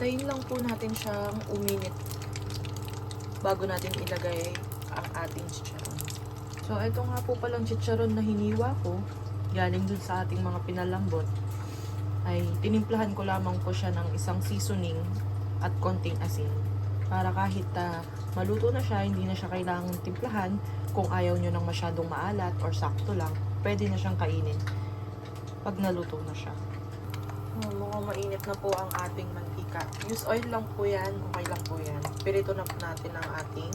Hintayin lang po natin siyang uminit bago natin ilagay ang ating chicharon. So, ito nga po palang chicharon na hiniwa ko, galing dun sa ating mga pinalambot, ay tinimplahan ko lamang po siya ng isang seasoning at konting asin. Para kahit maluto na siya, hindi na siya kailangang timplahan. Kung ayaw nyo ng masyadong maalat or sakto lang, pwede na siyang kainin pag naluto na siya. Mukhang mainit na po ang ating mantika. Use oil lang po yan, okay lang po yan. Pirito na po natin ang ating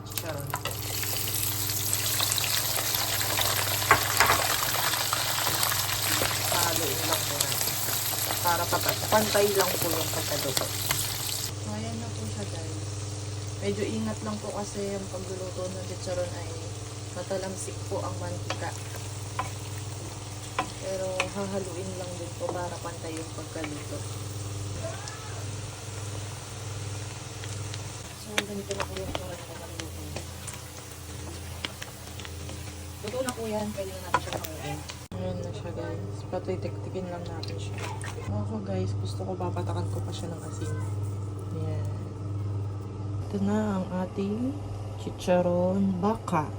chicharon. Haluin lang po natin. Para pantay lang po yung pagkaluto. So, ayan na po siya guys. Medyo ingat lang po kasi ang pagluluto ng chicharon ay matalamsik po ang mantika. Pero hahaluin lang din po para pantay yung pagkaluto. So, ganito na po yung tura ng pagkaluto. Luto na po yan. Pwede na natin siya panguin. Ayan na siya guys. Patoy-tiktikin lang natin siya. Ako guys, gusto ko papatakan ko pa siya ng asin. Ayan. Ito na ang ating chicharon baka.